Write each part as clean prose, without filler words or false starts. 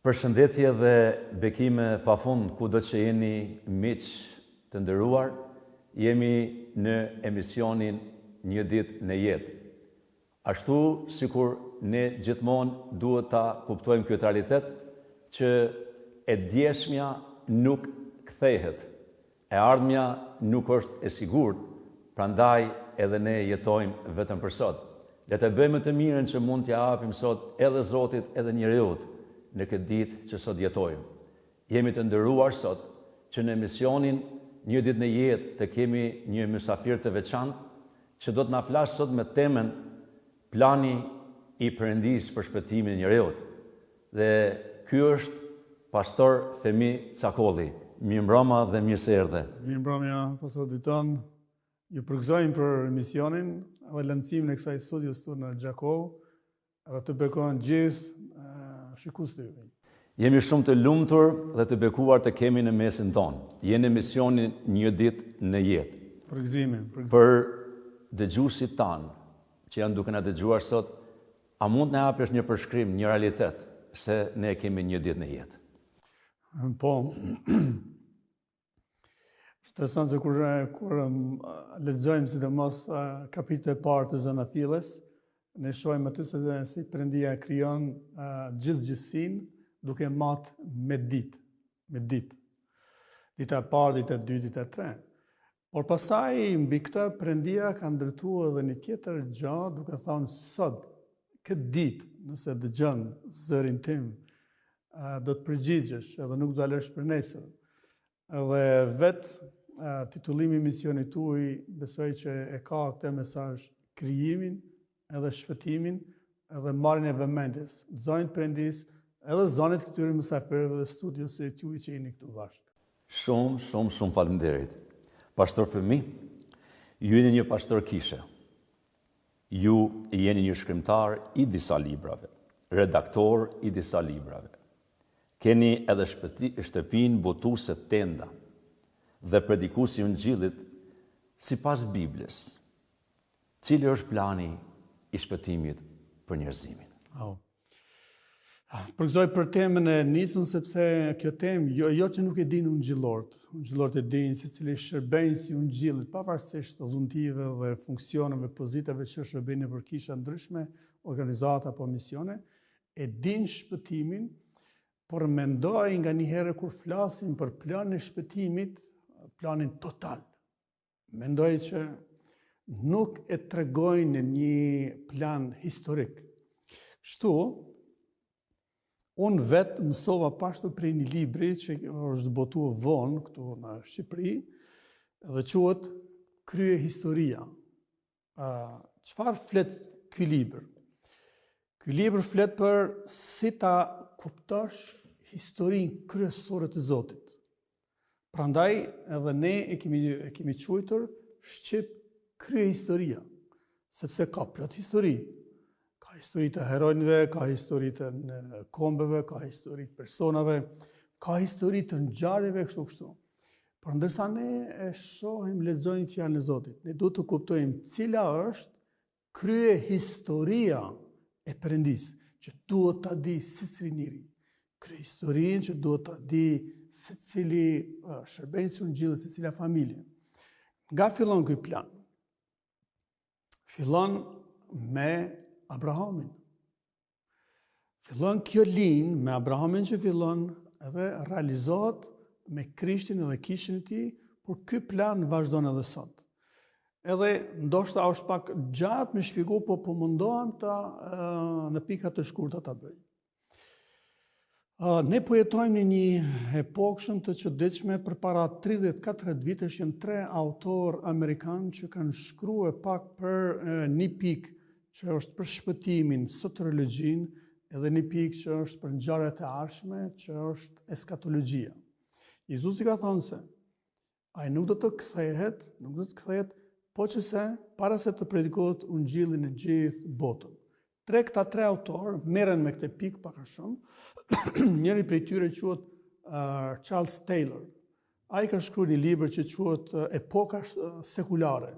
Përshëndetje dhe bekime pafund kudo që jeni miq të nderuar, jemi në emisionin Një ditë në jetë. Ashtu sikur ne gjithmonë duhet ta kuptojmë këtë realitet që e djeshmja nuk kthehet, e ardhmja nuk është e sigurt, prandaj edhe ne jetojmë vetëm për sot. Le të bëjmë të mirën që mund t'ja japim sot edhe Zotit edhe njeriut në këtë ditë që sot jetojmë. Jemi të nderuar sot që në emisionin Një ditë në jetë të kemi një mysafir të veçantë që do të na flasë sot me temën plani i Perëndisë për shpëtimin e njeriut. Dhe ky është pastor Femi Cakolli. Mirëmbrëma dhe mirë se erdhe. Mirëmbrëmja, pastor Diton. Ju përgëzojmë për emisionin dhe lancimin e kësaj studios tonë në Gjakov, edhe të bekojnë gjithë shikuestë. Jemi shumë të lumtur dhe të bekuar të kemi në mesin tonë. Jeni në emisionin Një ditë në jetë. Përgëzime. Për dëgjuesit tanë që janë duke na dëgjuar sot, a mund na japësh një përshkrim, një realitet se ne kemi një ditë në jetë? Po. Interesant se kur lexojmë sidomos kapitulli i parë të Zanathilles, ne shohim aty se si Perëndia krijon gjithësinë duke matë me ditë. Dita e parë, dita e dytë, dita e tretë. Por pastaj mbi këtë Perëndia ka ndërtuar edhe një tjetër gjë, duke thënë sot, këtë ditë, nëse dëgjon zërin tim, do të përgjigjesh edhe nuk do lësh për nesër. Edhe vetë titullimi i misionit tuaj besoj që e ka këtë mesazh, krijimin, edhe shpëtimin, edhe marrjen e vëmendjes, zonit Perëndis, edhe zonit këtyre mysafirëve dhe studiosit tuaj që jeni këtu bashkë. Shumë faleminderit. Pastor Femi, ju jeni një pastor kishe. Ju jeni një shkrimtar i disa librave, redaktor i disa librave. Keni edhe shtëpinë botuese tenda dhe predikuesi i Ungjillit sipas Biblës. Cili është plani i shpëtimit për njerëzimin? Përgëzoj për temën e nisën sepse kjo temë jo që nuk e dinë ungjillorët. Ungjillorët e dinë se cili shërbejnë si ungjillit, pavarësisht dhuntive dhe funksioneve, pozitave që shërbejnë për kisha ndryshme, organizata apo misione, e dinë shpëtimin, por mendoj nga një herë kur flasin për planin e shpëtimit, planin total. Mendoj që nuk e tregojnë një plan historik. Kështu, unë vetë mësova pashtu prej një libri që është botuar vonë këtu në Shqipëri dhe quhet Krye Historia. Çfarë flet ky libër? Ky libër flet për si ta kuptosh historinë kryesore të Zotit. Prandaj edhe ne e kemi quajtur shqip Krye Historia, sepse ka plot histori. Ka histori të heronjve, ka histori të kombeve, ka histori të personave, ka histori të ngjarjeve kështu. Por ndërsa ne e shohim, lexojmë fjalën e Zotit, ne duhet të kuptojmë cila është krye historia e Perëndisë, që duhet ta di secili njeri. Krye historinë që duhet ta di secili shërbëes i Ungjillit, secila familje. Nga fillon ky plan? Fillon me Abrahamin. Fillon kjo linjë me Abrahamin që fillon edhe realizohet me Krishtin edhe kishën e tij, por ky plan vazhdon edhe sot. Edhe ndoshta është pak gjatë me shpjegu, po mundohem në pika të shkurta ta bëj. Ne po jetojmë në një epokë shumë të çuditshme. Përpara 30-40 vitesh janë 3 autorë amerikanë që kanë shkruar pak për një pikë që është për shpëtimin, soteriologjinë, edhe një pikë që është për ngjarjet e ardhshme, që është eskatologjia. Jezusi ka thënë se ai nuk do të kthehet, po që se para se të predikohet ungjilli në gjithë botën. Këta 3 autorë merren me këtë pikë pak a shumë. Njëri prej tyre quhet Charles Taylor. Ai ka shkruar një libër që quhet Epoka sekulare.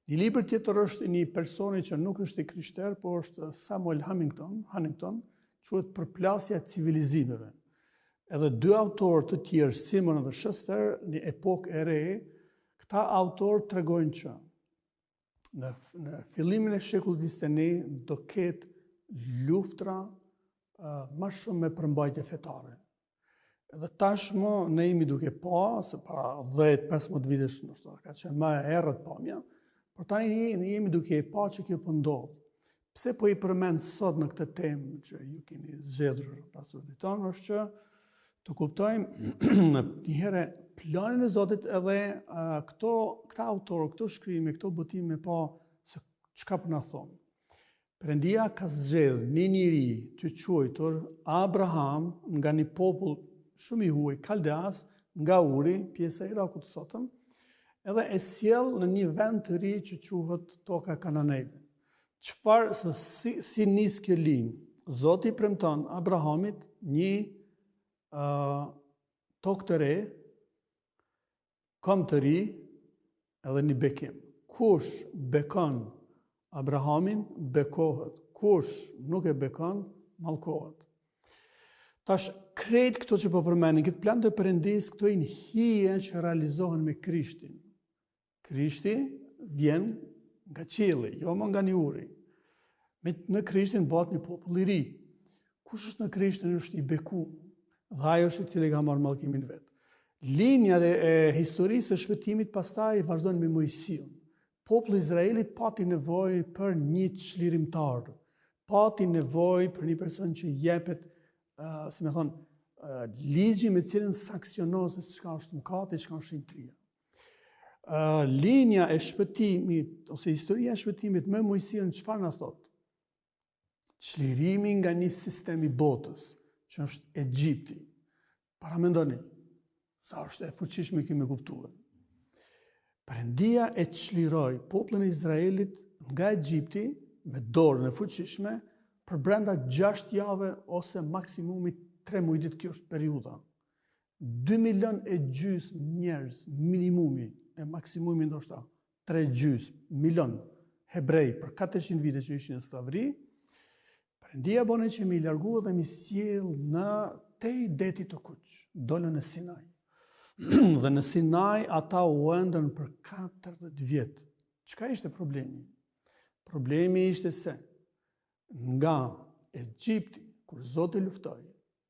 Një libër tjetër është një personi që nuk është i krishterë, por është Samuel Huntington, quhet Përplasja e civilizimeve. Edhe dy autorë të tjerë, Simon dhe Schuster, një epokë e re, këta autorë tregojnë që në fillimin e shekullit 21 do ketë luftra më shumë me përmbajtje fetare. Edhe tashmë ne jemi duke pa, se para 10-15 vitesh ndoshta ka qenë më e errët pamja, por tani ne jemi duke pa që kjo po ndodh. Pse po i përmend sot në këtë temë që ju keni zgjedhur pasurit tonë është që të kuptojmë një herë planin e Zotit edhe këta autorë, këto shkrime, këto botime pa se çka po na thonë. Perëndia ka zgjedhur një njeri të quajtur Abraham nga një popull shumë i huaj, Kaldeas, nga Uri, pjesa e Irakut të sotëm, edhe e sjell në një vend të ri që quhet toka e Kananejve. Çfarë si nis kjo linjë? Zoti premton Abrahamit një tokë të re, kom të ri, edhe një bekim. Kush bekon Abrahamin, bekohet. Kush nuk e bekon, mallkohet. Tash, krejt këto që po përmenin, këtë plan të Perëndis, këto janë hije që realizohen me Krishtin. Krishti vjen nga qielli, jo më nga një uri. Në Krishtin bëhet një popull i ri. Kush është në Krishtin është i bekuar, dhe ajo është i cili ka marrë mallkimin vet. Linja e historisë së shpëtimit pastaj vazhdon me Mojsiun. Populli i Izraelit pati nevojë për një çlirimtar, pati nevojë për një person që jepet, si më thon, ligji me cilën sanksionon se çka është mëkati, çka është shinjtria. Linja e shpëtimit ose historia e shpëtimit me Mojsiun çfarë na thot? Çlirimi nga një sistem i botës, që është Egjipti. Paramendoni, sa është e fuqishme kjo me kuptuar. Perëndia e çliroi popullin e Izraelit nga Egjipti me dorën e fuqishme për brenda 6 javë ose maksimumi 3 muaj, kjo është periudha. 2,5 milion njerëz minimumi e maksimumi ndoshta 3,5 milion hebrej për 400 vite që ishin në slavëri. Perëndia bone që mi largu dhe mi sjell në tej detit të Kuq, dolën në Sinaj. Dhe në Sinaj ata u ëndën për 40 vjet. Çka ishte problemi? Problemi ishte se nga Egjipti, kur Zoti luftoi,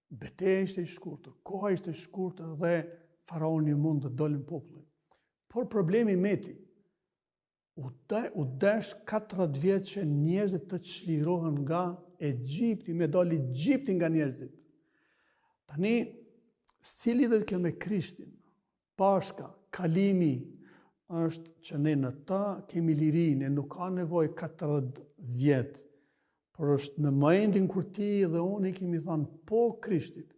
betejë ishte e shkurtër, koha ishte e shkurtër dhe faraoni mund të dolën populli. Por problemi meti, u desh 40 vjet që njerëzit të çlirohen nga Egjipti, me doli Egjipti nga njerëzit. Tani, si lidhet kjo me Krishtin? Pashka, kalimi, është që ne në ta kemi lirinë, nuk ka nevojë 40 vjet, por është me momentin kur ti dhe unë i kemi thënë po Krishtit,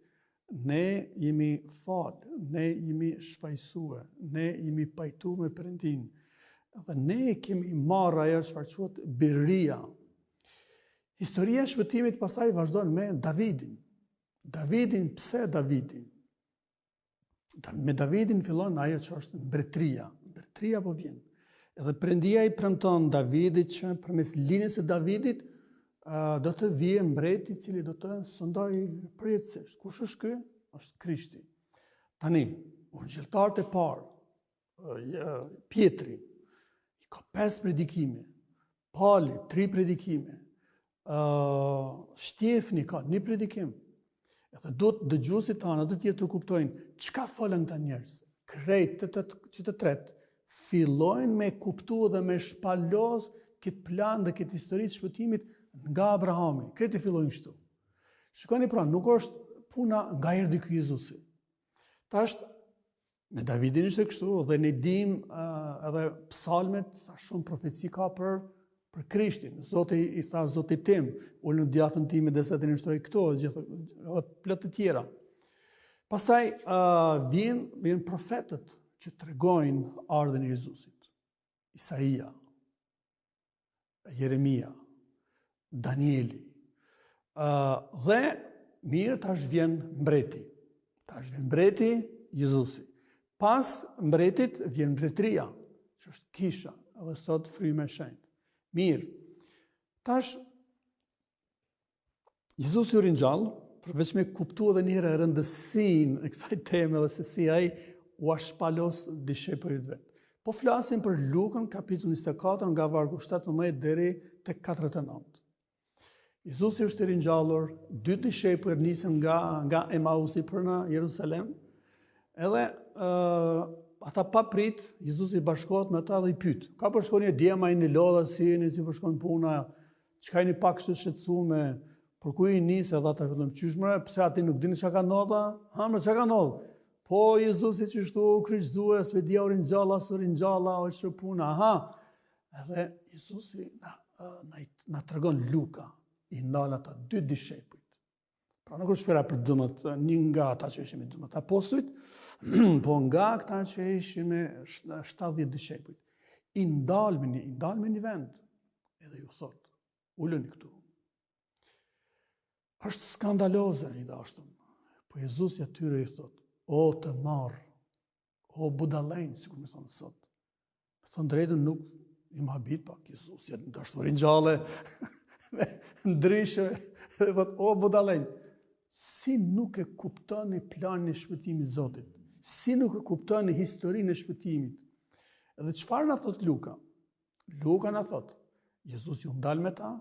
ne jemi falë, ne jemi shfaqsuar, ne jemi pajtuar me Perëndin, dhe ne kemi marrë ajo çfarë quhet birria. Historia e shpëtimit pastaj vazhdon me Davidin. Davidin, pse Davidin? Me Davidin fillon ajo që është mbretëria. Mbretëria po vjen. Edhe Perëndia i premton Davidit që përmes linjës së Davidit do të vijë mbreti i cili do të sondojë përjetësisht. Kush është ky? Është Krishti. Tani, ungjilltarët e parë, Pietri, i ka 5 predikime, Pali 3 predikime, Shtjefni ka 1 predikim. Edhe do të dëgjuesit tanë të tjerë të kuptojnë çka folën këta njerëz. Krejt që të tretë fillojnë me kuptu dhe me shpaloz këtë plan dhe këtë histori të shpëtimit nga Abrahami. Krejt e fillojnë kështu. Shikoni pra, nuk është puna nga erdhi ky Jezusi. Tash me Davidin ishte kështu dhe ne dim edhe psalmet sa shumë profeci ka për Krishtin. Zoti i tha Zotit tim, ul në djathtën time dhe sa të nështroj këto, edhe plot të tjera. Pastaj vjen profetët që tregojnë ardhen e Jezusit. Isaia, Jeremia, Danieli. Dhe mirë tash vjen mbreti. Tash vjen mbreti Jezusi. Pas mbretit vjen mbretëria, që është kisha, edhe sot fryma e shenjtë. Mirë, tash Jezusi u ringjall, përveç me kuptu edhe njëherë rëndësinë e kësaj teme dhe se si ai u shpalos discepujt vet. Po flasim për Lukën, kapitullin 24, nga vargu 17 deri tek 49. Jezusi është i ringjallur, dy discepujt nisën nga Emausi për në Jerusalem, edhe ata pa prit, Jezusi bashkohet me ata dhe i pyet. Ka po shkoni djema i në lodha, si jeni, si po shkon puna, çka jeni pak kështu shqetësuar, për ku i nisë edhe ata fillojnë qyshmëre, pse ati nuk dini çka ka ndodha? Hamër, çka ka ndodhur? Po Jezusi që shtu kryqëzuar, s'e dia u ringjalla, s'u ringjalla, o çu puna. Aha. Edhe Jezusi na tregon Luka, i ndal ata dy discepujt. Pra nuk është fera për dëmët, një nga ata që ishin me dëmët apostujt, po nga këta që ishin me 70 discepujt. I ndal me një vend, edhe ju thot, uleni këtu. Është skandaloze i dashtëm, po Jezusi atyre i thot, o të marr, o budallënj, sikur më thonë sot. Me thonë drejtën nuk i më habit pak Jezusi, në dashtërin gjallë, ndryshe, dhe thot, o budallënj, si nuk e kuptoni planin e shpëtimit Zotit, si nuk e kuptoni historinë e shpëtimit. Edhe çfarë na thot Luka? Luka na thot, Jezusi u ndal me ta,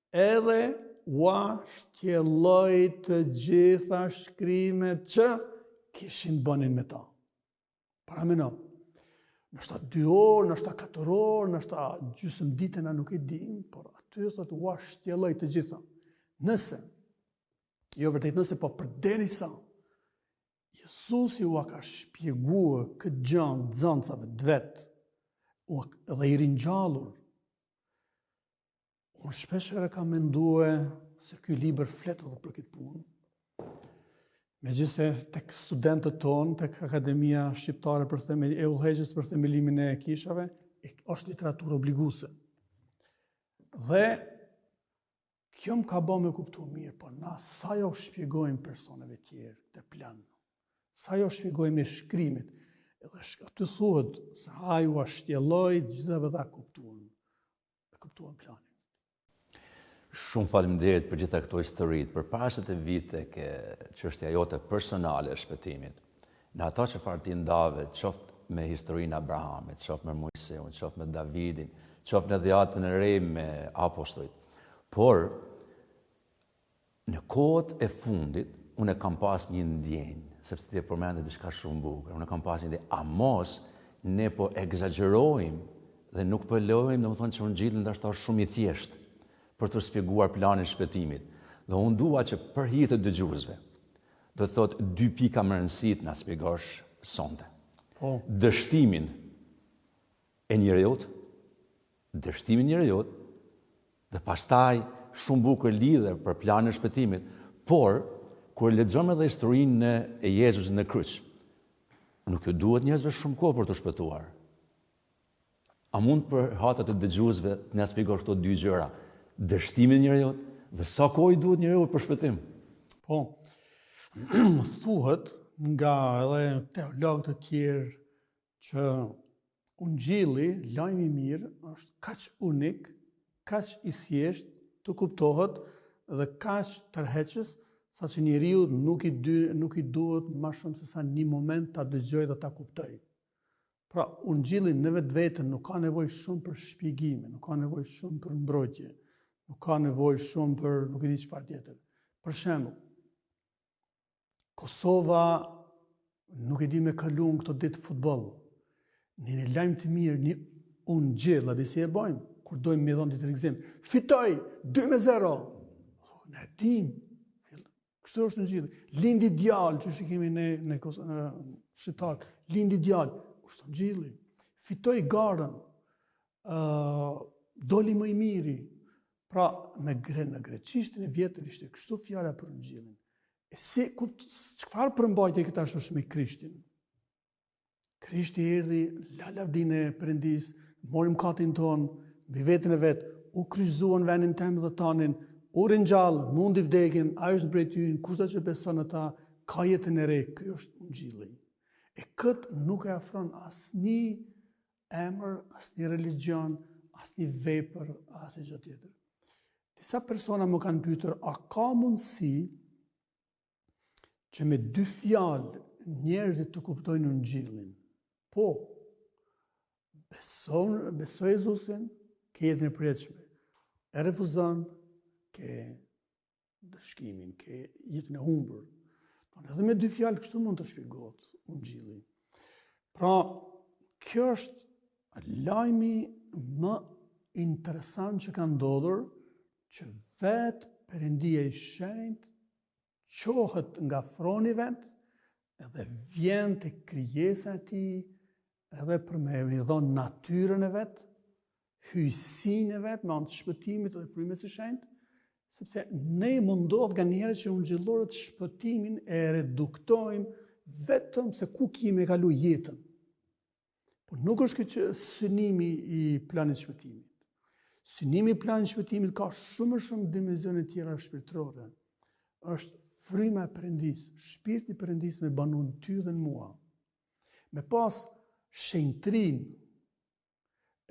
edhe ua shtjelloi të gjitha shkrimet që kishin bënin me ta. Para meno, nështë 2 orë, nështë 4 orë, nështë gjysmë ditë na nuk e dim, por aty thot ua shtjelloi të gjitha. Nëse, jo vërtet nëse, po përderisa Jezusi ua ka shpjeguar këtë gjë nxënësave të vet, dhe i ringjallur, unë shpeshere kam menduar se ky libër flet edhe për këtë punë. Megjithëse tek studentët tonë, tek Akademia Shqiptare e Udhëheqjes për themelimin e kishave, është literaturë obliguese. Dhe kjo më ka bërë me kuptu mirë, po na sa jo shpjegojmë personave tjerë të plan, sa jo shpjegojmë në shkrimit, edhe aty thuhet se ai u shtjelloi gjithave dha kuptuan planin. Shumë faleminderit për gjitha këto historitë, për pashet e vite ke çështja jote personale e shpëtimit. Në ato që farë ti ndave, qoftë me historinë Abrahamit, qoftë me Mojseun, qoftë me Davidin, qoftë në dhjatën e re me apostujt. Por, në kohët e fundit, unë e kam pas një ndjenjë, sepse ti e përmendë diçka shumë bukur. Unë e kam pas një ndjenjë, a mos ne po egzagjerojmë dhe nuk po lejojmë, domethënë që Ungjilli ndoshta është shumë i thjeshtë për të shpjeguar planin e shpëtimit. Dhe unë dua që për hir të dëgjuesve, do të thotë 2 pika më rëndësishme na shpjegosh sonte. Po. Dështimin e njeriut, dhe pastaj shumë bukur lidhe për planin e shpëtimit, por kur lexojmë edhe historinë e Jezusit në kryq, nuk ju duhet njerëzve shumë kohë për të shpëtuar. A mund për hatat e dëgjuesve të na shpjegosh këto 2 gjëra? Dështimin e njeriut dhe sa kohë i duhet njeriut për shpëtim? Po, thuhet nga edhe teologë të tjerë që Ungjilli, lajmi i mirë, është kaq unik, kaq i thjesht të kuptohet dhe kaq tërheqës, saqë njeriu nuk i duhet më shumë se sa një moment ta dëgjojë dhe ta kuptojë. Pra, Ungjilli në vetveten nuk ka nevojë shumë për shpjegime, nuk ka nevojë shumë për mbrojtje, nuk ka nevojë shumë për nuk e di çfarë tjetër. Për shembull, Kosova nuk e di me kalun këto ditë futboll. Një lajm të mirë, një ungjill, a di si e bëjmë? Kur dojmë me dhënë ditë rregzim, fitoi 2-0. Ne dim. Kështu është ungjilli. Lindi djalë, që kemi në shqiptar, lindi djalë, është ungjilli. Fitoi garën. Doli më i miri. Pra, në greqishtin e vjetër ishte kështu fjala për ungjillin. E si, çfarë përmbajtje këta është me Krishtin? Krishti erdhi, la lavdinë e Perëndis, mori mëkatin ton, mbi veten e vet, u kryqëzuan vendin tëm dhe tanin, u ringjall, mundi vdekjen, ai është drejt hyn, kushta që beson në ta, ka jetën e re, ky është ungjilli. E këtë nuk e afron asnjë emër, asnjë religjion, asnjë vepër, asnjë gjë tjetër. disa persona më kanë pyetur, a ka mundësi që me 2 fjalë njerëzit të kuptojnë Ungjillin? Po, besoj Jezusin, ke jetën e përjetshme. E refuzon, ke dëshkimin, ke jetën e humbur. Edhe me 2 fjalë kështu mund të shpjegohet Ungjilli. Pra, kjo është lajmi më interesant që ka ndodhur, që vetë Perëndia i Shenjtë qohet nga froni vet, edhe vjen te krijesa e tij, edhe për me i dhënë natyrën e vet, hyjsinë e vet me anë të shpëtimit dhe frymës së Shenjtë, sepse ne mundohet nganjëherë që ungjillorët shpëtimin e reduktojmë vetëm se ku kemi kalu jetën. Por nuk është që synimi i planit shpëtimit. Synimi i planit shpëtimit ka shumë dimensione tjera shpirtërore. Është fryma e Perëndis, shpirti i Perëndis me banon ty dhe në mua. Me pas shenjtërinë,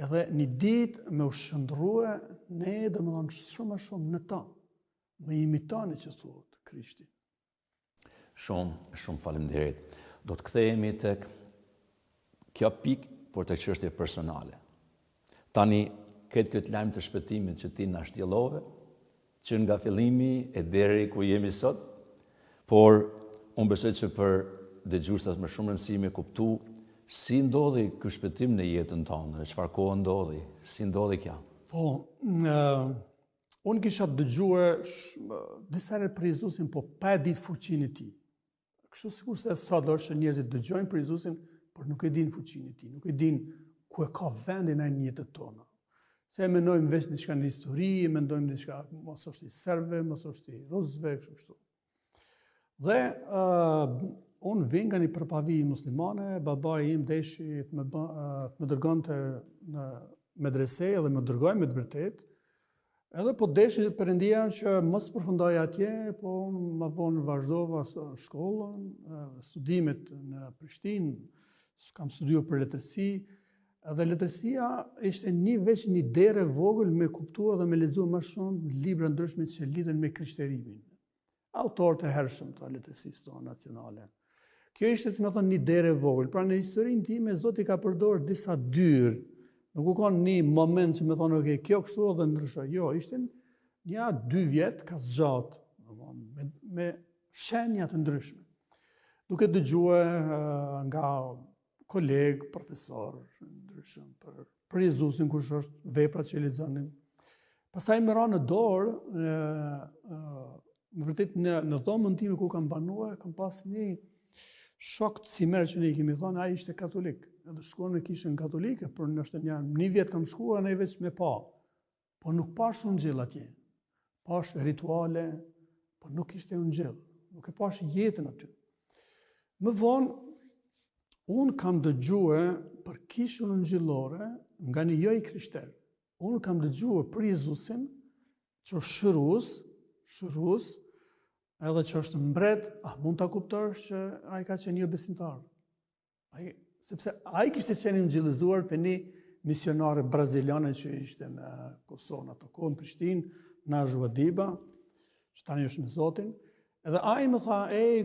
edhe një ditë me u shndrua, ne domethënë shumë në ta, me imitani që thuhet Krishti. Shumë faleminderit. Do të kthehemi tek kjo pikë, por tek çështje personale. Tani këtë lajm të shpëtimit që ti na shtjellove, që nga fillimi e deri ku jemi sot, por unë besoj që për dëgjuesat më shumë rëndësi me kuptu si ndodhi ky shpëtim në jetën tonë, në çfarë kohë ndodhi, si ndodhi kjo. Po, unë kisha dëgjuar disa herë për Jezusin, po pa e ditë fuqinë e tij. Kështu sikur se sot është njerëzit dëgjojnë për Jezusin, por nuk e dinë fuqinë e tij, nuk e dinë ku e ka vendin ai në jetën tonë. Se mendojmë veç diçka në histori, mendojmë diçka mos është i serbëve, mos është i rusëve, kështu. Dhe unë vjen nga një përpavi muslimane, babai im deshi të më dërgonte në medrese dhe më dërgoi me të vërtetë. Edhe po deshi Perëndia që mos përfundoj atje, po më vonë vazhdova shkollën, studimet në Prishtinë, kam studiuar për letërsi. Edhe letërsia ishte veç një derë e vogël me kuptua dhe me lexuar më shumë libra ndryshme që lidhen me krishterimin. Autorët e hershëm të letërsisë tonë nacionale. Kjo ishte, si më thonë, një derë e vogël. Pra në historinë time Zoti ka përdorur disa dyrë. Nuk u ka një moment që më thonë, okay, kjo kështu dhe ndryshoj. Jo, ishte një 2 vjet ka zgjatë, me shenja të ndryshme. Duke dëgjuar nga kolegë, profesor, ndryshëm, për Jezusin, kush është veprat që lexonin. Pastaj më ra në dorë, më vërtet në dhomën time ku kam banuar, kam pas një shok të cimer që ne i kemi thonë, ai ishte katolik. Edhe shkuan në kishën katolike, por nështë një vjet kam shkuar, ne veç me pa. Po nuk pash ungjell atje. Pash rituale, po nuk ishte ungjell. Nuk e pash jetën aty. Më vonë, unë kam dëgjuar për kishën ungjillore nga një jo i krishter. Unë kam dëgjuar për Jezusin që është shërues, edhe që është mbret, mund ta kuptosh që ai ka qenë jo besimtar. Sepse ai kishte qenë ungjillizuar për një misionare braziliane që ishte në Kosovë ato kohë, në Prishtinë, në Zhuadiba, që tani është me Zotin. Edhe ai më tha,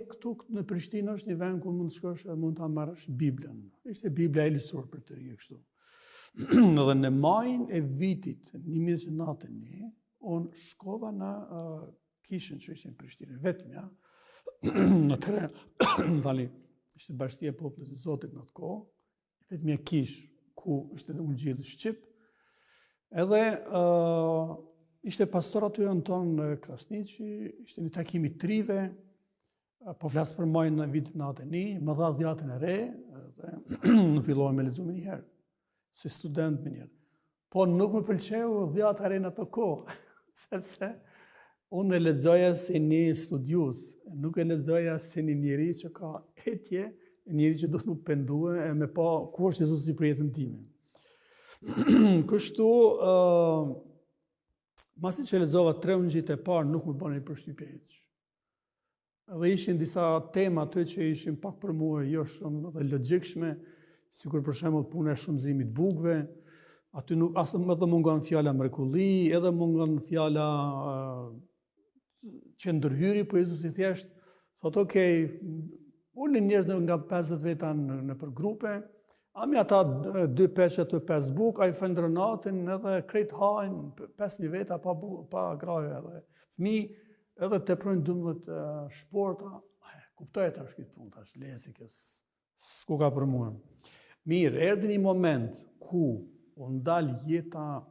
këtu në Prishtinë është një vend ku mund të shkosh, mund ta marrësh Biblën. Ishte Bibla e ilustruar për të ri kështu. Edhe në majin e vitit 1991, unë shkova në kishën që ishte në Prishtinë, vetëm ja. Atëherë, vali, ishte Bashkia e Popullit të Zotit në atë kohë, vetëm ja kishë ku ishte dhe ungjilli shqip. Edhe ishte pastor aty Anton Krasniqi, ishte një takim i trive, po flasë për majnë në vitit 91, më dha dhjatën e re, dhe në filloj me lexuar një herë, si student me njerë. Po nuk më pëlqeu dhjatë e re në ato kohë, sepse unë e lexoja si një studius, nuk e lexoja si një njeri që ka etje, njeri që do të më pendue, e me pa ku është Jezusi për jetën time. Kështu, masi që lexova 3 ungjillit e parë, nuk më bënë një përshtypje hiç. Dhe ishin disa tema aty që ishin pak për mua jo shumë dhe logjikshme, sikur për shembull puna e shumëzimit bukëve, Aty nuk asë më dhe mungon fjala mrekulli, edhe mungon fjala që ndërhyri, po Jezus i thjesht, thot, okej, ulin njerëz nga 50 veta në për grupe, ami ata 2 peshë të Facebook, a i fëndrë natin edhe krejt hajnë 5.000 veta pa graje edhe fëmi, edhe të projnë 12 shporta, kuptoj të është këtë punë, tash lesi s'ku ka për mua. Mirë, erdhi një moment ku u ndal jeta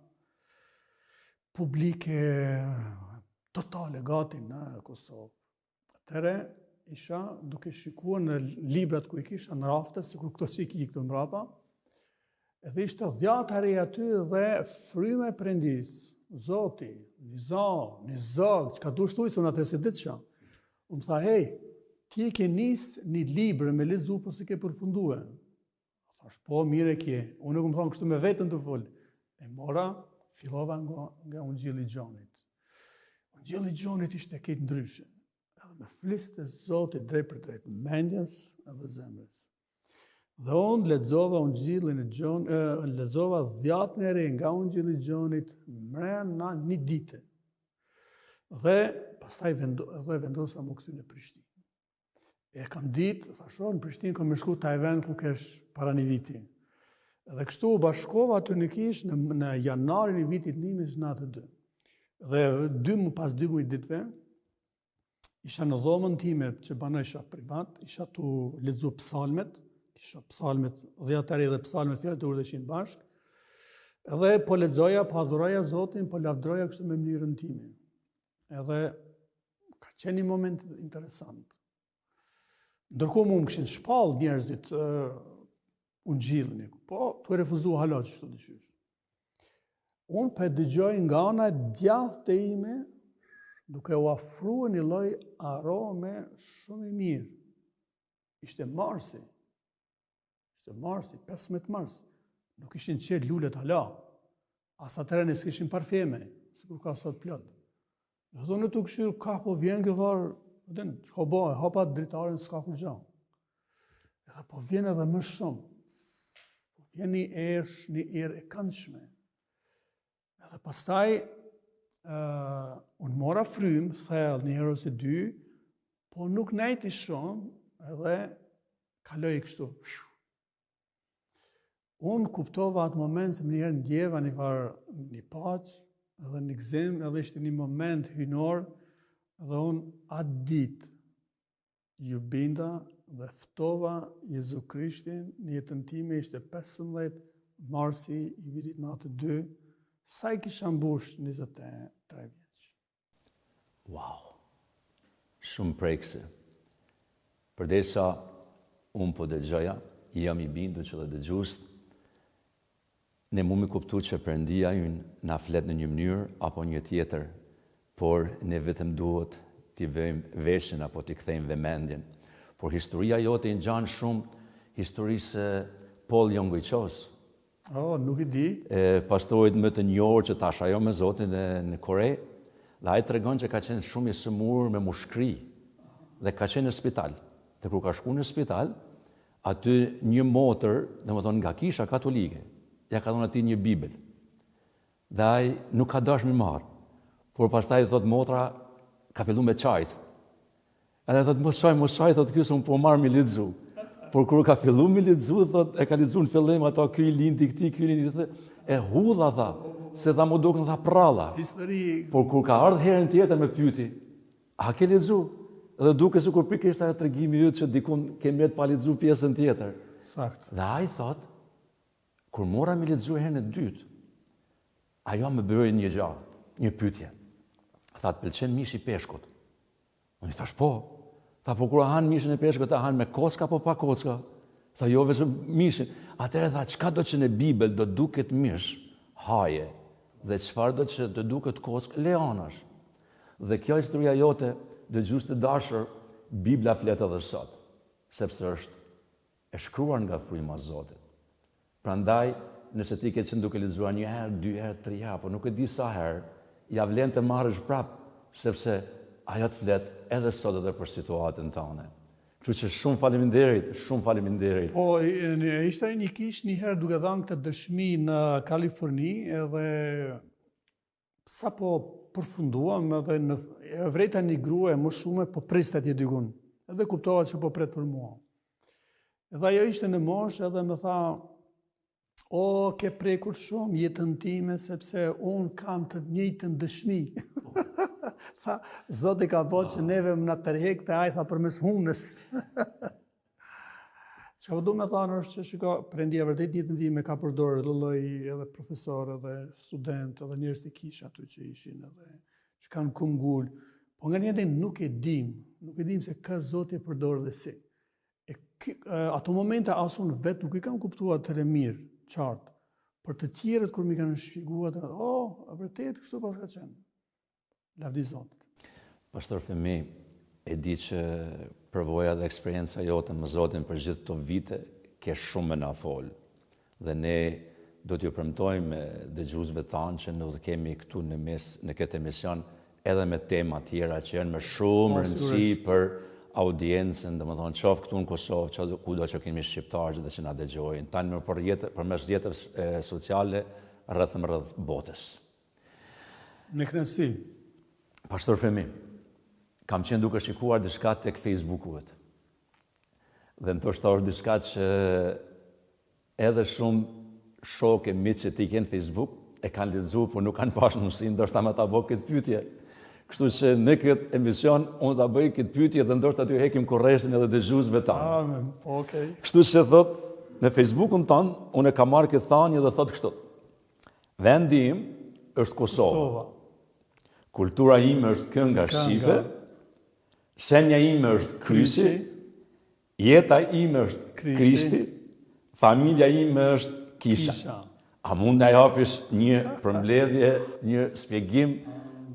publike totale gati në Kosovë. Atëre isha duke shikuar në librat ku i kisha në rafte, sikur këto që i ki këtu mbrapa, edhe ishte dhjata re aty dhe fryme prendis, Zoti, një zog, që ka du shtuj se unë atër se ditë qa. Unë më tha, hej, ti ke njës një libre me lezu, po se ke përfundue. Thash, po, mire kje. Unë nuk më thonë kështu me vetën të full. E mora, fillova nga Ungjilli i Gjonit. Ungjilli i Gjonit ishte këtë ndryshe. Edhe me fliste Zotit drejt për drejt, mendjes edhe zemrës. Dhe unë lexova Ungjillin e Gjonit, lexova 10 e re nga Ungjilli i Gjonit mrena një dite. Dhe pastaj vendosa më kthy në Prishtinë. E kam ditë, thashë, në Prishtinë kam shku Tajvan ku kesh para një viti. Dhe kështu u bashkova aty në Kish në janarin e vitit 1992. Dhe pas 2 muaj ditëve, isha në dhomën time që banosha privat, isha tu lexu psalmet, kisha psalmet, 10 herë dhe psalmet fjalët e urdhëshin bashk, edhe po lexoja, po adhuroja Zotin, po lavdroja kështu me mënyrën time. Edhe ka qenë një moment interesant. Ndërkohë më kishin shpall njerëzit Ungjillin, po tu refuzu hala çështo dëshish. Unë për dëgjoj nga ana djathtë të ime, duke u afruar një lloj arome shumë i mirë. Ishte marsi. 15 mars. Nuk ishin qetë lulet hala. Asa të rene s'kishin parfeme, sikur ka sot plot. Dhe thonë të këshirë, ka po vjen kjo tharë, çka bëhe, hapa dritaren s'ka kur gja. Edhe po vjen edhe më shumë. Po vjen një erë e këndshme. Edhe pastaj, unë mora frymë, thellë një herë ose 2, po nuk nejti shumë, edhe kaloj kështu. Unë kuptova atë moment se më njëherë ndjeva një paqë, edhe një gëzim, edhe ishte një moment hynor, dhe unë atë ditë ju binda dhe ftova Jezu Krishtin, në jetën time ishte 15 marsi i vitit 92, sa i kisha mbush 23 vjeç. Wow, shumë prekse. Përdesa unë po dëgjoja, jam i bindur që dhe dëgjust, ne mu mi kuptu që Perëndia ynë na flet në një mënyrë apo një tjetër, por ne vetëm duhet t'i vëjmë veshin apo t'i kthejmë vëmendjen. Por historia jote i ngjan shumë historisë Paul Jongujqos. Nuk i di. Pastorit më të njohur që tash ajo me Zotin në Kore, dhe ai tregon që ka qenë shumë i sëmurë me mushkri dhe ka qenë në spital. Dhe kur ka shku në spital, aty një motër, domethënë nga kisha katolike, ja ka dhënë atij një Bibël. Dhe ai nuk ka dashur mi marr. Por pastaj thot motra ka filluar me çajt. Edhe thot mos çaj thot ky s'un po marr mi lexu. Por kur ka filluar mi lexu thot e ka lexuar në fillim ato ky lindi këtij, ky lindi këtij, e hudha tha, se tha mu dukën tha pralla. Histori. Por kur ka ardhur herën tjetër me pyeti, a ke lexu? Dhe duke sikur pikërisht ajo tregimi yt që dikun ke mbet pa lexu pjesën tjetër. Sakt. Dhe ai thot, kur mora mi lexu herën e dytë, ajo më bëri një gjë, një pyetje. Tha, të pëlqen mishi peshkut? Unë i thash po. Tha, po kur han mishin e peshkut, a han me kocka apo pa kocka? Tha, jo vetëm mishin. Atëherë tha, çka do që në Bibël do duket mish, haje, dhe çfarë do që do duket kock, leonash. Dhe kjo historia jote, dëgjues të dashur, Bibla flet edhe sot, sepse është e shkruar nga fryma e Zotit. Prandaj, nëse ti ke qenë duke lexuar 1 herë, 2 herë, 3 herë, po nuk e di sa herë, ja vlen të marrësh prap, sepse ajo të flet edhe sot edhe për situatën tonë. Kështu që shumë faleminderit, shumë faleminderit. Po, ishte një kish një herë duke dhënë këtë dëshmi në Kaliforni, edhe sa po përfunduam, edhe e vrejta një grua më shume, po priste atje dikun. Edhe kuptova që po pret për mua. Edhe ajo ishte në moshë edhe më tha, o, ke prekur shumë jetën time, sepse unë kam të njëjtën dëshmi. Tha, Zoti ka bërë që neve më na tërheq të ai tha përmes hunës. Çka do më thonë është që shiko, Perëndia vërtet jetën time ka përdorur lloj edhe profesorë edhe studentë edhe njerëz të kisha aty që ishin edhe që kanë kumgull. Po nganjëherë nuk e dim se ka Zoti e përdor dhe si. Ato momente as unë vetë nuk i kam kuptuar të mirë, qartë. Për të tjerët kur mi kanë shpjeguar, vërtet kështu pas ka qenë. Lavdi Zotit. Pastor Femi, e di që përvoja dhe eksperienca jote me Zotin për gjithë këto vite ke shumë me na fol. Dhe ne do t'ju premtojmë dëgjuesve tanë që ne do të kemi këtu në këtë emision edhe me tema tjera që janë me shumë rëndësi për audiencën, domethënë qoftë këtu në Kosovë, kudo që kemi shqiptarë dhe që na dëgjojnë, tani përmes rrjeteve sociale rreth botës. Në kënaqësi. Pastor Femi, kam qenë duke shikuar diçka tek Facebooku-et. Dhe ndoshta është diçka që edhe shumë shokë miq që ti kanë Facebook e kanë lexuar, por nuk kanë pasur mundësi ndoshta me ta bëj këtë pyetje. Kështu që në këtë emision unë ta bëj këtë pyetje dhe ndoshta t'ju hekim kurreshtin edhe dëgjuesve tanë. Amen. Okej. Kështu që thot në Facebookun ton unë kam marrë këtë thënie dhe thot kështu. Vendi im është Kosova. Kultura ime është kënga shqipe, shenja ime është kryqi, jeta ime është Krishti, familja ime është kisha. A mund na japish një përmbledhje, një shpjegim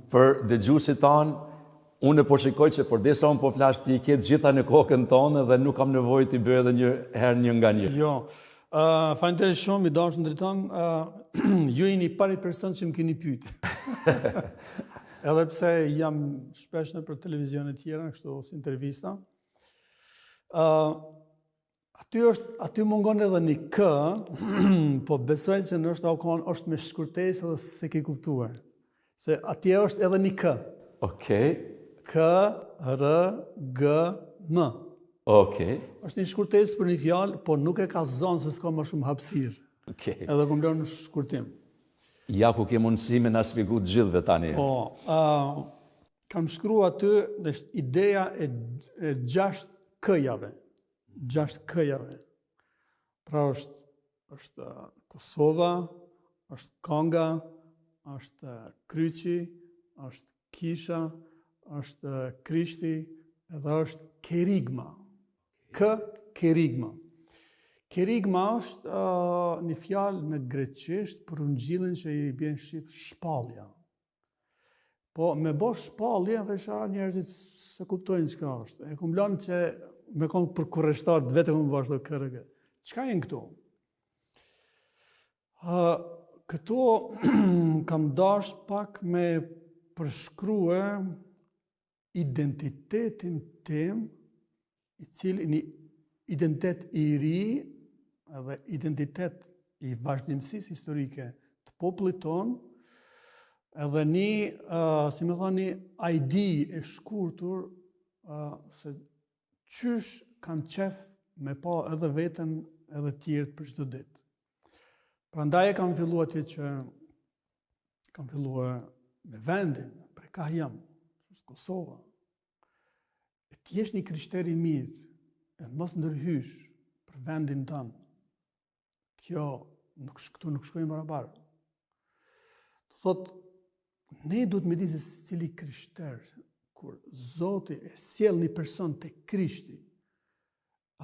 për dëgjuesit tanë? Unë po shikoj që përdesa unë po flas ti ke gjitha në kokën tonë dhe nuk kam nevojë t'i bëj edhe një herë një nga një. Jo. Faleminderit shumë, i dashur drejton. Ju jeni pari person që më keni pyetur. Edhe pse jam shpesh në për televizione tjera, kështu ose intervista. Aty mungon edhe një k, po besoj që nështë është me shkurtesë edhe se ke kuptuar. Se atje është edhe një k. Okej. K, R, G, M. Okej. Është një shkurtesë për një fjalë, po nuk e ka zonë se s'ka më shumë hapësirë. Okej. Edhe ku mbledh në shkurtim. Ja ku ke mundësi me na shpjegu të gjithëve tani. Po, kam shkruar aty dhe ideja e 6 K-jave. 6 K-jave. Pra është Kosova, është Konga, është kryqi, është kisha, është Krishti, edhe është kerigma. Kerigma. Kerigma është një fjalë në greqisht për ungjillin që i bën shqip shpallja. Po me bo shpallje dhe njerëzit se kuptojnë çka është. E kum lënë që me kon për kurreshtar vetëm më bashkë kërrë. Çka janë këto? Këto kam dash pak me përshkrue identitetin tim, i cili një identitet i ri, edhe identitet i vazhdimësisë historike të popullit tonë, edhe si më thoni, ID e shkurtur se qysh kam qef me pa edhe veten edhe tjerët për çdo ditë. Prandaj e kam filluar atje që kam filluar me vendin, për ka jam, është Kosova. E ti jesh një krishter i mirë, e mos ndërhysh për vendin tënd. Këtu nuk shkojmë barabar. Të thot, ne duhet me di se cili krishter, kur Zoti e sjell një person te Krishti,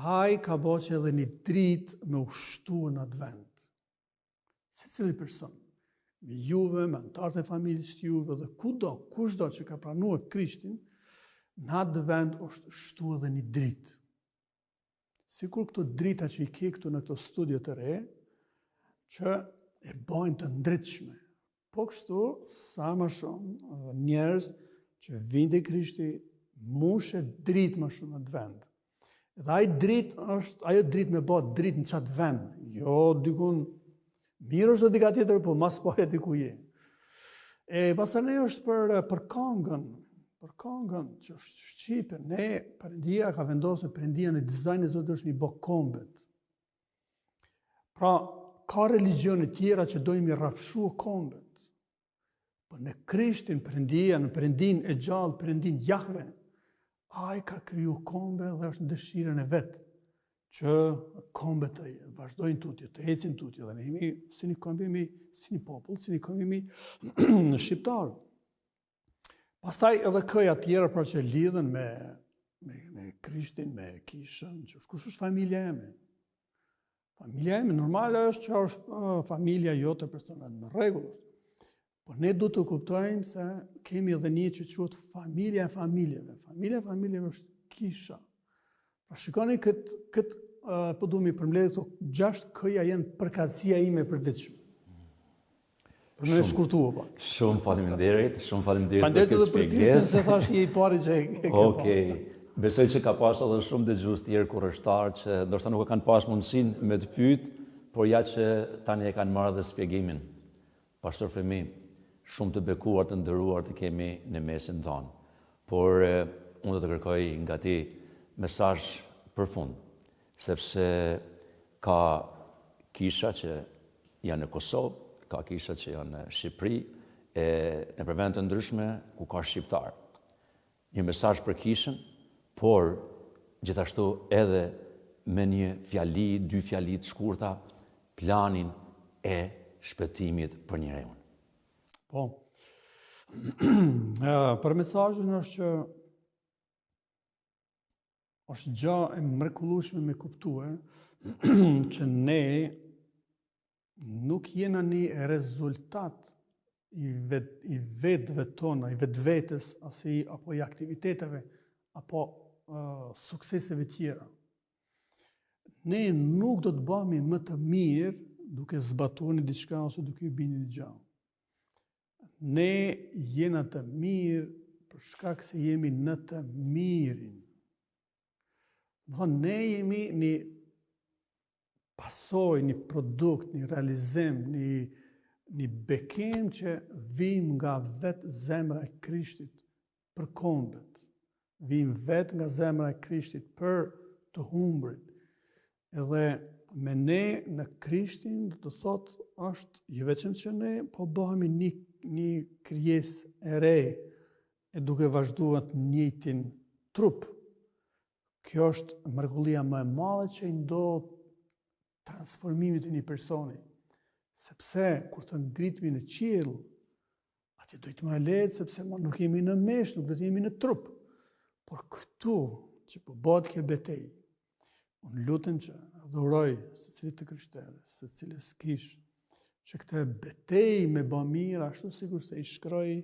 ai ka bërë edhe një dritë me ushtuar në atë vend. Secili person, me juve, me antarët e familjes të juve dhe kushdo që ka pranuar Krishtin, në atë vend është ushtuar edhe një dritë. Sikur këto drita që i ke këtu në këto studio të re, që e bojnë të ndritshme. Po kështu, sa më shumë njerëz që vinë te Krishti, mushe dritë më shumë në të vend. Edhe ajo dritë me bë dritë në qatë vend. Jo, dikun, mirë është dhe dika tjetër, po mas pare diku je. E pasane është për këngën që është Shqipe. Ne, Perëndia ka vendosur, Perëndia në dizajn e Zotit është mi bë kombet. Pra, ka religione tjera që dojnë mi rafshu kombet. Po në Krishtin, Perëndia, në Perëndin e gjallë, Perëndin Jahve, ai ka kriju kombe dhe është në dëshirën e vetë që kombet të vazhdojnë tutje, të ecin tutje. Dhe ne jemi si një kombi, si një popull, si një kombi në shqiptarë. Pastaj edhe këja tjera pra që lidhen me Krishtin, me kishën, që kush është familja eme. Familja eme normale është që është familja jote personale, në rregull është. Po ne du të kuptojmë se kemi edhe një që quhet familja e familjeve. Familja e familjeve është kisha. Pra shikoni këtë po du mi përmbledh këto 6 këja janë përkatësia ime e përditshme. Për me shkurtua pa. Shumë faleminderit për këtë shpjegim. Se thash je i pari që e ke Okej. Besoj që ka pas edhe shumë dëgjues tjerë kurrështar që ndoshta nuk e kanë pas mundësinë me të pyet, por ja që tani e kanë marrë dhe shpjegimin. Pastor Femi, shumë të bekuar të nderuar të kemi në mesin tonë. Por unë do të kërkoj nga ti mesazh përfund, sepse ka kisha që janë në Kosovë, ka kisha që janë në Shqipëri, e në vende të ndryshme ku ka shqiptar. Një mesazh për kishën, por gjithashtu edhe me një fjali, 2 fjali të shkurta, planin e shpëtimit për njerëzun. Po, për mesazhin është që është gjë e mrekullueshme me kuptue që ne nuk jena një rezultat i vetëve tona, i vetvetes, apo i aktiviteteve, apo sukseseve tjera. Ne nuk do të bëhemi më të mirë duke zbatuar një diçka ose duke i bini një gjë. Ne jena të mirë për shkak se jemi në të mirin. Ne jemi një pasojë, një produkt, një realizim, një bekim që vim nga vetë zemra e Krishtit për kombet. Vim vetë nga zemra e Krishtit për të humbrit. Edhe me ne në Krishtin, do të thotë, është jo vetëm që ne po bëhemi një krijesë e re, e duke vazhduar të njëjtin trup. Kjo është mrekullia më e madhe që i ndodh transformimit të një personi. Sepse kur të ngritemi në qiell, atje do të më lehtë sepse nuk jemi në mesh, nuk do të jemi në trup. Por këtu që po bëhet kjo betejë, unë lutem që adhuroj secilit të krishterë, secilës kish, që këtë betejë me bë mirë, ashtu sikur se i shkroi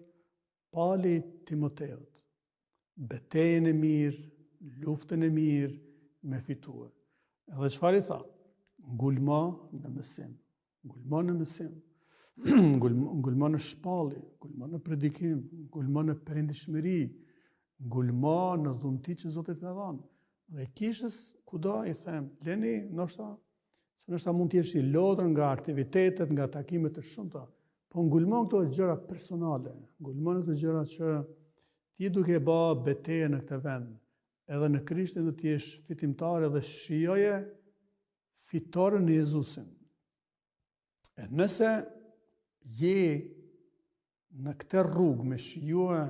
Pali Timoteut. Betejën e mirë, luftën e mirë, me fitue. Edhe çfarë i tha? Ngulmo në mësim. Ngulmo në mësim. Ngulmo në shpallje, ngulmo në predikim, ngulmo në perëndishmëri, ngulmo në dhunti që Zoti të dhënë. Dhe kishës kudo i them, leni ndoshta mund të jesh i lodhur nga aktivitetet, nga takimet e shumta, po ngulmon këto gjëra personale, ngulmon këto gjëra që ti duke bë betejë në këtë vend, edhe në Krishtin do të jesh fitimtar dhe shijoje fitoren në Jezusin. E nëse je në këtë rrugë me shijue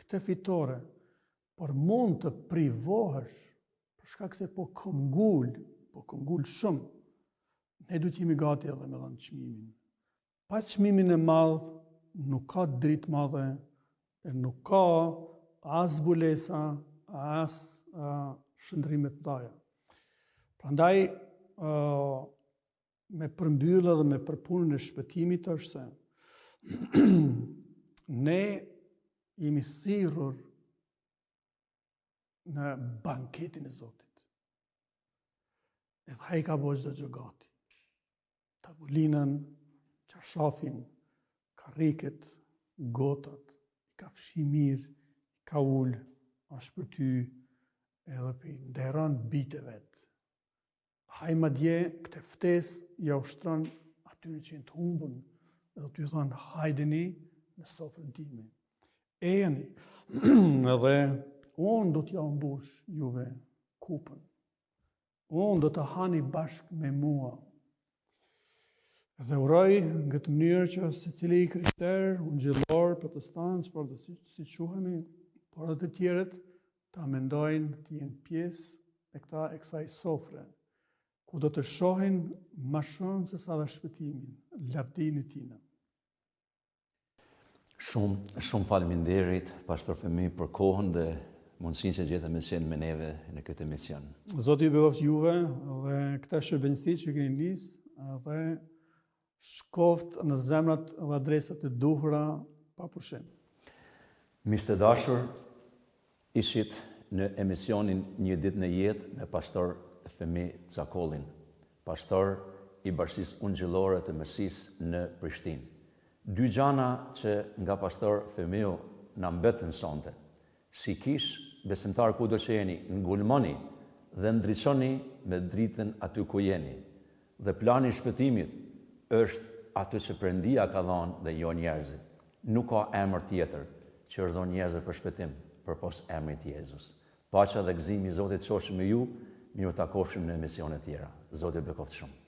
këtë fitore, por mund të privohesh për shkak se po këmbgul shumë, ne duhet jemi gati edhe me dhënë çmimin. Pa çmimin e madh nuk ka dritë madhe, e nuk ka as zbulesa, as shndrime të mëdha. Prandaj me përmbyllje dhe me përpunën e shpëtimit është se ne jemi thirrur në banketin e Zotit. Edhe ai ka bërë çdo gjë gati. Tavolinën, çarshafin, karriket, gotat, i ka fshi mirë, ka ul, është për ty, edhe për nderon bitë vetë. Hajma dje, këte ftes, ja ushtron atyre që jenë të humbën, edhe t'ju thonë, hajdeni në sofrën time. Ejeni, edhe unë do t'ja mbush juve kupën. Unë do të hani bashkë me mua. Dhe uroj nga të mënyrë që se cili krishter, ungjillor, protestant, çfarë do si quhemi, por edhe të tjerët ta mendojnë të jenë pjesë e kësaj sofre, ku do të shohin më shumë se sa dhe shpëtimin, lavdinë e tina. Shumë faleminderit, Pastor Femi, për kohën dhe mundësinë që gjetëm me qenë me neve në këtë emision. Zoti ju beqoft juve dhe këta shërbenjësi që keni nisë dhe shkoft në zemrat dhe adresat e duhura pa pushim. Miq të dashur, ishit në emisionin Një ditë në jetë me Pastor Femi Cakollin, pastor i Bashkisë Ungjillore të Mesisë në Prishtinë. Dy gjana që nga Pastor Femiu na mbetën sonte. Si kish, besimtar kudo që jeni, ngulmoni dhe ndriçoni me dritën aty ku jeni. Dhe plani i shpëtimit është aty që Perëndia ka dhënë dhe jo njerëzit. Nuk ka emër tjetër që është dhënë njerëzve për shpëtim përpos emrit Jezus. Paqja dhe gëzimi i Zotit qofshin me ju, miru takofshim në emisione tjera. Zoti beqoft shumë.